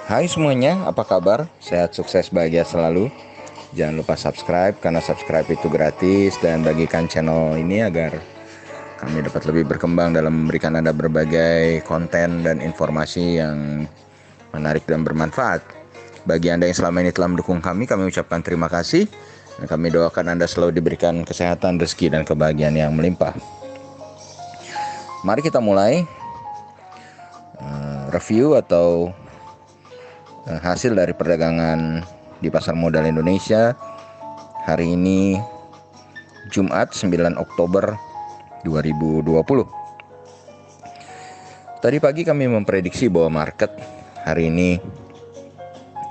Hai semuanya, apa kabar? Sehat, sukses, bahagia selalu. Jangan lupa subscribe, karena subscribe itu gratis. Dan bagikan channel ini agar kami dapat lebih berkembang dalam memberikan Anda berbagai konten dan informasi yang menarik dan bermanfaat. Bagi Anda yang selama ini telah mendukung kami ucapkan terima kasih. Dan kami doakan Anda selalu diberikan kesehatan, rezeki, dan kebahagiaan yang melimpah. Mari kita mulai review atau hasil dari perdagangan di pasar modal Indonesia hari ini Jumat 9 Oktober 2020. Tadi pagi kami memprediksi bahwa market hari ini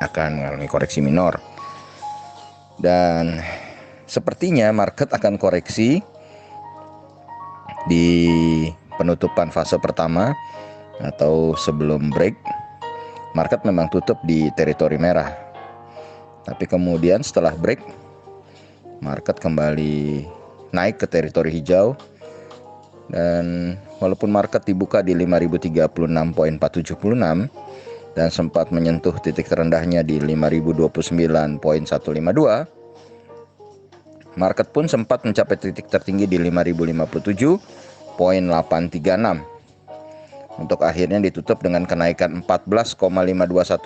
akan mengalami koreksi minor. Dan sepertinya market akan koreksi di penutupan fase pertama atau sebelum break. Market memang tutup di teritori merah. Tapi kemudian setelah break, market kembali naik ke teritori hijau. Dan walaupun market dibuka di 5036.476 dan sempat menyentuh titik terendahnya di 5029.152, market pun sempat mencapai titik tertinggi di 5057.836. Untuk akhirnya ditutup dengan kenaikan 14,521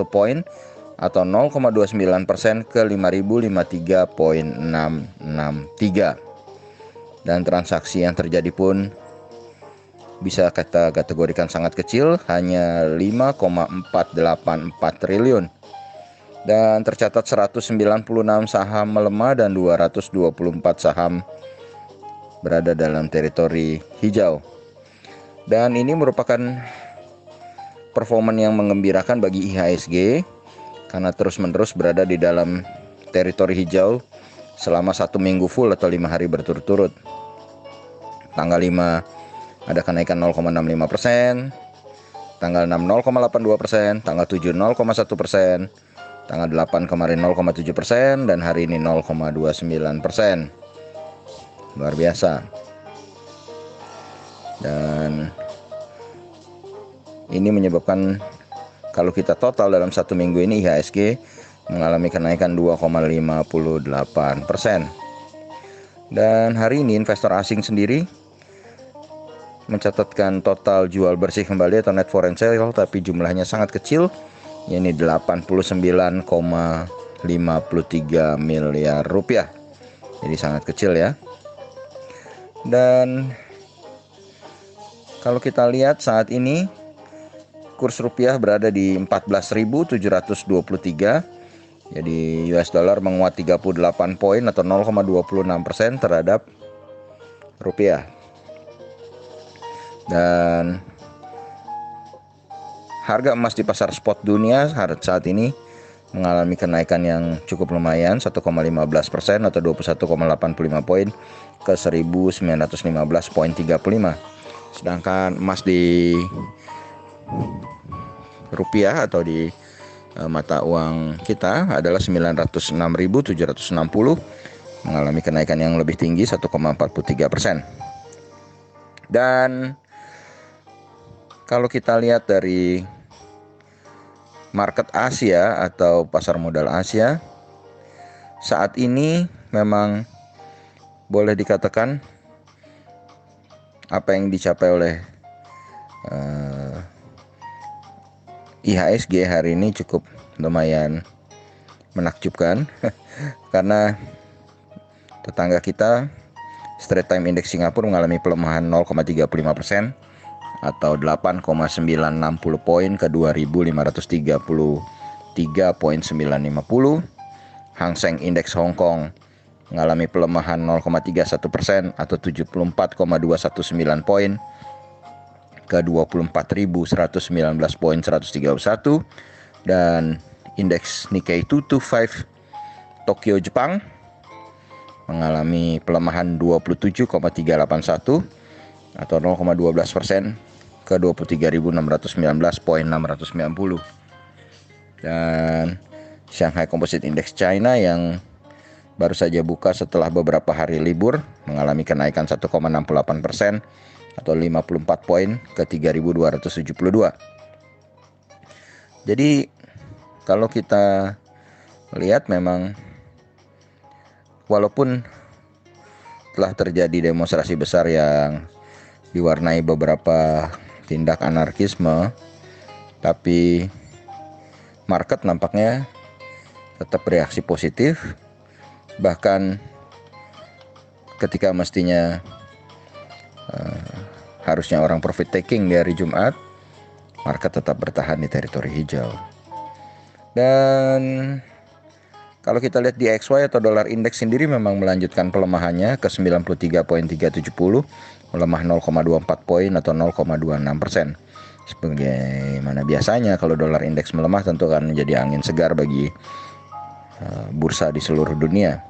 poin atau 0,29% ke 5053.663. Dan transaksi yang terjadi pun bisa kita kategorikan sangat kecil, hanya 5,484 triliun. Dan tercatat 196 saham melemah dan 224 saham berada dalam teritori hijau. Dan ini merupakan performan yang menggembirakan bagi IHSG karena terus-menerus berada di dalam teritori hijau selama 1 minggu full atau 5 hari berturut-turut. Tanggal 5 ada kenaikan 0,65%, tanggal 6 0,82%, tanggal 7 0,1%, tanggal 8 kemarin 0,7%, dan hari ini 0,29%. Luar biasa. Dan ini menyebabkan kalau kita total dalam 1 minggu ini IHSG mengalami kenaikan 2,58%. Dan hari ini investor asing sendiri mencatatkan total jual bersih kembali atau net foreign sale, tapi jumlahnya sangat kecil, yakni 89,53 miliar rupiah. Jadi sangat kecil ya. Dan kalau kita lihat saat ini kurs rupiah berada di 14.723. Jadi US dollar menguat 38 poin atau 0,26% terhadap rupiah. Dan harga emas di pasar spot dunia saat ini mengalami kenaikan yang cukup lumayan, 1,15% atau 21,85 poin ke 1915,35. Sedangkan emas di rupiah atau di mata uang kita adalah 906.760, mengalami kenaikan yang lebih tinggi 1,43%. Dan kalau kita lihat dari market Asia atau pasar modal Asia, saat ini memang boleh dikatakan apa yang dicapai oleh IHSG hari ini cukup lumayan menakjubkan karena tetangga kita Straits Times Index Singapura mengalami pelemahan 0,35% atau 8,960 poin ke 2.533.950. Hang Seng Index Hong Kong mengalami pelemahan 0,31% atau 74,219 poin ke 24.119.131. Dan indeks Nikkei 225 Tokyo Jepang mengalami pelemahan 27,381 atau 0,12% ke 23.619.690. Dan Shanghai Composite Index China yang baru saja buka setelah beberapa hari libur mengalami kenaikan 1,68% atau 54 poin ke 3.272. Jadi kalau kita lihat memang walaupun telah terjadi demonstrasi besar yang diwarnai beberapa tindak anarkisme, tapi market nampaknya tetap bereaksi positif. Bahkan ketika mestinya harusnya orang profit taking di hari Jumat, market tetap bertahan di teritori hijau. Dan kalau kita lihat di XY atau dolar indeks sendiri memang melanjutkan pelemahannya ke 93.370, melemah 0,24 poin atau 0,26%. Sebagaimana biasanya kalau dolar indeks melemah tentu akan menjadi angin segar bagi bursa di seluruh dunia.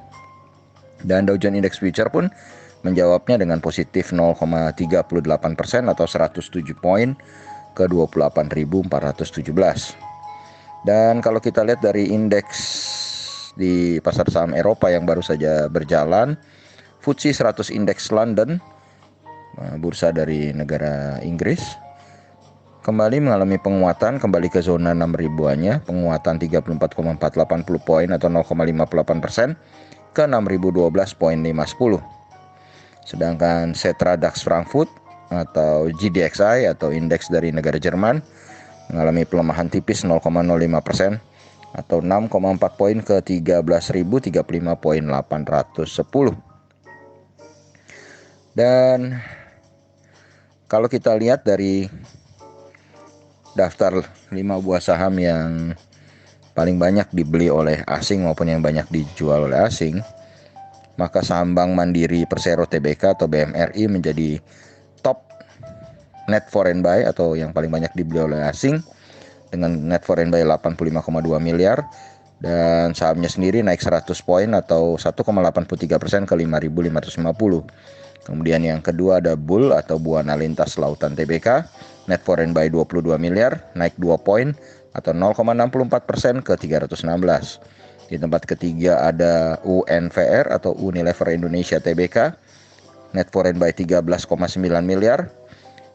Dan Dow Jones Index Future pun menjawabnya dengan positif 0,38% atau 107 poin ke 28.417. Dan kalau kita lihat dari indeks di pasar saham Eropa yang baru saja berjalan, FTSE 100 Index London, bursa dari negara Inggris, kembali mengalami penguatan, kembali ke zona 6.000-annya, penguatan 34,480 poin atau 0,58% ke 6.012,510. Sedangkan Xetra DAX Frankfurt atau GDXI atau indeks dari negara Jerman mengalami pelemahan tipis 0,05% atau 6,4 poin ke 13.035,810. Dan kalau kita lihat dari daftar 5 buah saham yang paling banyak dibeli oleh asing maupun yang banyak dijual oleh asing, maka saham Bank Mandiri Persero Tbk atau BMRI menjadi top net foreign buy atau yang paling banyak dibeli oleh asing dengan net foreign buy 85,2 miliar, dan sahamnya sendiri naik 100 poin atau 1,83% ke 5.550. Kemudian yang kedua ada Bull atau Buana Lintas Lautan Tbk, net foreign buy 22 miliar, naik 2 poin atau 0,64% ke 316. Di tempat ketiga ada UNVR atau Unilever Indonesia Tbk, net foreign buy 13,9 miliar,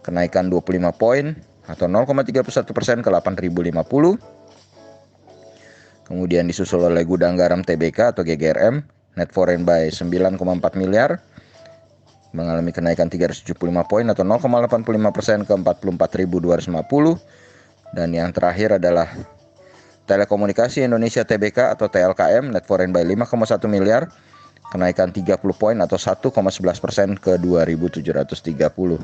kenaikan 25 poin atau 0,31% ke 8.050. Kemudian disusul oleh Gudang Garam Tbk atau GGRM, net foreign buy 9,4 miliar, mengalami kenaikan 375 poin atau 0,85% ke 44.250. Dan yang terakhir adalah Telekomunikasi Indonesia Tbk atau TLKM, net foreign buy 5,1 miliar, kenaikan 30 poin atau 1,11% ke 2.730.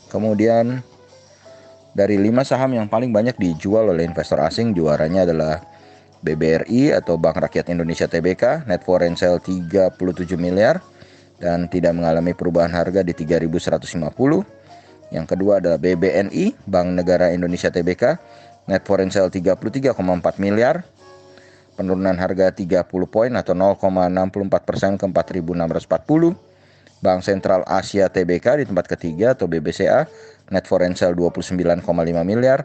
Kemudian dari 5 saham yang paling banyak dijual oleh investor asing, juaranya adalah BBRI atau Bank Rakyat Indonesia Tbk, net foreign sale 37 miliar dan tidak mengalami perubahan harga di 3.150. Yang kedua adalah BBNI, Bank Negara Indonesia Tbk, net foreign sale 33,4 miliar, penurunan harga 30 poin atau 0,64% ke 4.640. Bank Sentral Asia Tbk di tempat ketiga atau BBCA, net foreign sale 29,5 miliar,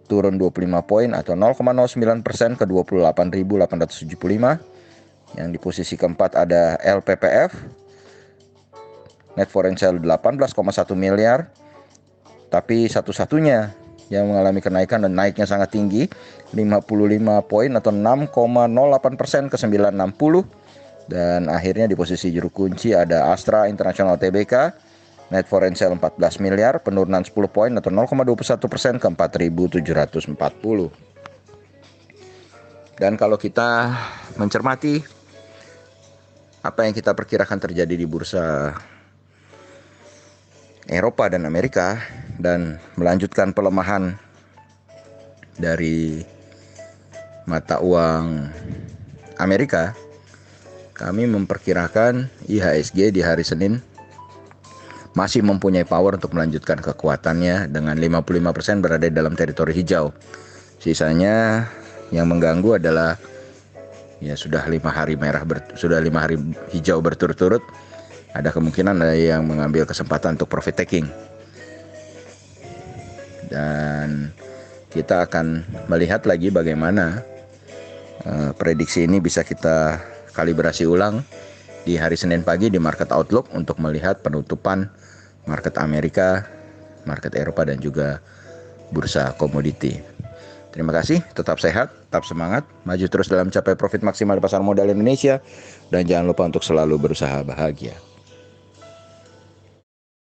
turun 25 poin atau 0,09% ke 28.875. Yang di posisi keempat ada LPPF, net foreign sale 18,1 miliar, tapi satu-satunya yang mengalami kenaikan dan naiknya sangat tinggi, 55 poin atau 6,08% ke 960. Dan akhirnya di posisi juru kunci ada Astra International Tbk, net foreign sale 14 miliar, penurunan 10 poin atau 0,21% ke 4.740. Dan kalau kita mencermati apa yang kita perkirakan terjadi di bursa Eropa dan Amerika dan melanjutkan pelemahan dari mata uang Amerika, kami memperkirakan IHSG di hari Senin masih mempunyai power untuk melanjutkan kekuatannya dengan 55% berada dalam teritori hijau. Sisanya yang mengganggu adalah ya sudah 5 hari hijau berturut-turut. Ada kemungkinan ada yang mengambil kesempatan untuk profit taking. Dan kita akan melihat lagi bagaimana prediksi ini bisa kita kalibrasi ulang di hari Senin pagi di Market Outlook untuk melihat penutupan market Amerika, market Eropa dan juga bursa komoditi. Terima kasih, tetap sehat, tetap semangat, maju terus dalam capai profit maksimal di pasar modal Indonesia, dan jangan lupa untuk selalu berusaha bahagia.